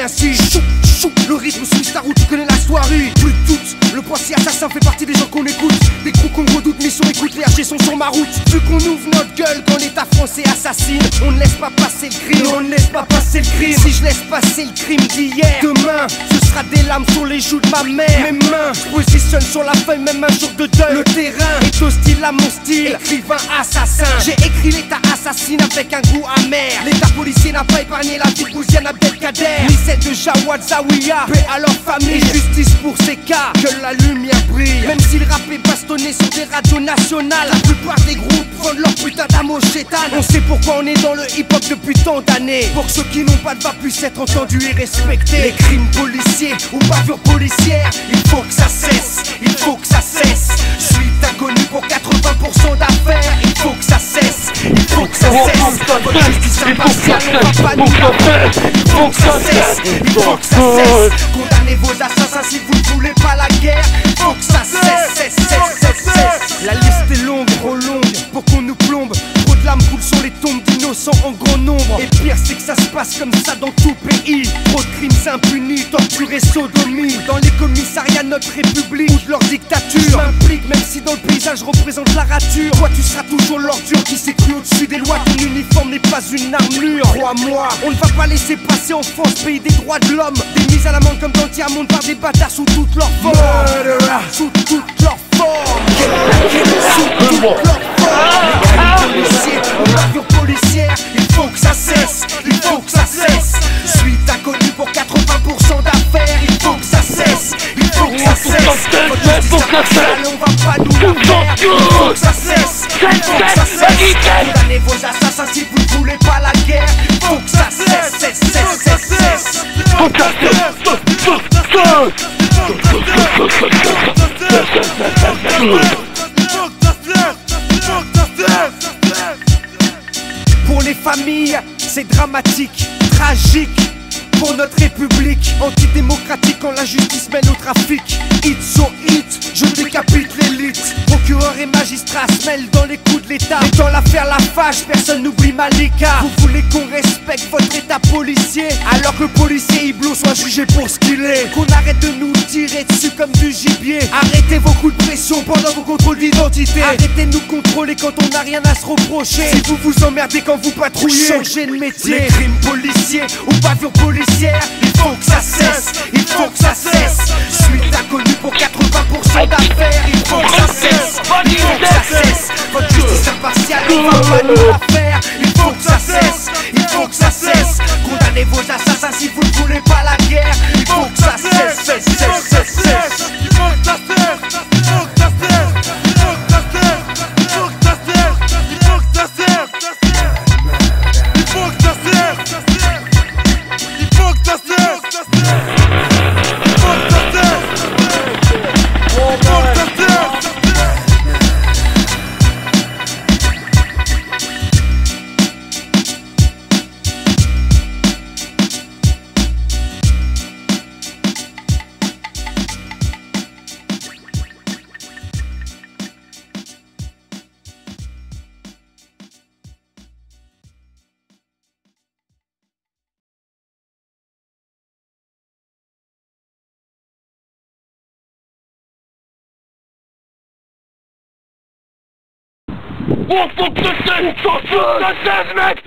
ainsi. Le rythme suit ta route, tu connais la soirée. Plus de doute, le poissy assassin fait partie des gens qu'on écoute. Des coups qu'on redoute, mission écoute, les RG sont sur ma route. Vu qu'on ouvre notre gueule quand l'état français assassine, on ne laisse pas passer le crime, on ne laisse pas passer le crime. Si je laisse passer le crime d'hier, demain, ce sera des larmes sur les joues de ma mère. Mes mains, je positionne sur la feuille, même un jour de deuil. Le terrain est hostile à mon style, écrivain assassin. J'ai écrit l'état assassine avec un goût amer. L'état policier n'a pas épargné la vie de Bouziane Abdelkader, ni celle de Jawad Zawiya. Paix à leur famille, et justice pour ces cas, que la lumière brille. Même si le rap est bastonné sur des radios nationales, la plupart des groupes vendent leur putain d'amour chétane. On sait pourquoi on est dans le hip-hop depuis tant d'années, pour que ceux qui n'ont pas de voix puissent être entendus et respectés. Les crimes policiers ou bavures policières, il faut que ça cesse, il faut que ça cesse. Je suis inconnu pour 80% d'affaires, il faut que ça cesse, il faut que ça cesse. Votre justice impartiale, on va pas nous la faire. Il faut que ça cesse, il faut que ça cesse. Condamnez vos assassins si vous ne voulez pas la guerre. Il faut que ça cesse. La liste est longue, trop longue, pour qu'on nous plombe. Trop de larmes coulent sur les tombes d'innocents en grand nombre. Et pire c'est que ça se passe comme ça dans tout pays. Trop de crimes impunis, torture et sodomie. Dans les commissariats de notre république ou de leur dictature. Je m'implique même si dans le paysage représente la rature. Toi tu seras toujours l'ordure qui s'est cru au-dessus des lois. Ton uniforme n'est pas une armure, crois-moi. On ne va pas laisser passer en France, pays des droits de l'homme, des mises à l'amende comme dans le tiers-monde par des bâtards sous toutes leurs formes. Sous toutes leurs formes. Sous toutes leurs formes. Les crimes policiers, les bavures policières, il faut que ça cesse, il faut que ça cesse. Je suis inconnu pour 80% d'affaires, il faut que ça cesse, il faut que ça cesse. Votre justice impartiale, on va pas nous la faire. Il faut que ça cesse, il faut que ça cesse. Condamnez vos assassins si vous ne voulez pas la guerre. Il faut que ça cesse, cesse. Pour les familles, c'est dramatique, tragique. Pour notre république, antidémocratique quand la justice mène au trafic. Hit sur hit, je décapite l'élite. Procureur et magistrat se mêlent dans les coups de l'état. Et dans l'affaire Lafarge, personne n'oublie Malika. Vous voulez qu'on respecte votre état policier, alors que le policier Iblo soit jugé pour ce qu'il est. Qu'on arrête de nous tirer dessus comme du gibier. Arrêtez vos coups de pression pendant vos contrôles d'identité. Arrêtez de nous contrôler quand on n'a rien à se reprocher. Si vous vous emmerdez quand vous patrouillez, changez de métier. Les crimes policiers ou bavures policières, il faut que ça cesse, il faut que ça cesse. Je suis inconnu pour 80% d'affaires, il faut que ça cesse, il faut que ça cesse. Votre justice impartiale, on va pas nous la faire. Il faut que ça cesse, il faut que ça cesse. Condamnez vos assassins si vous ne voulez pas la guerre. Il faut que ça cesse, Il faut que ça cesse, il faut que ça cesse, il faut que ça cesse, il faut que ça cesse, il faut que ça cesse, il faut que ça cesse, il faut que ça cesse. Oh, faut que ça cesse, mec!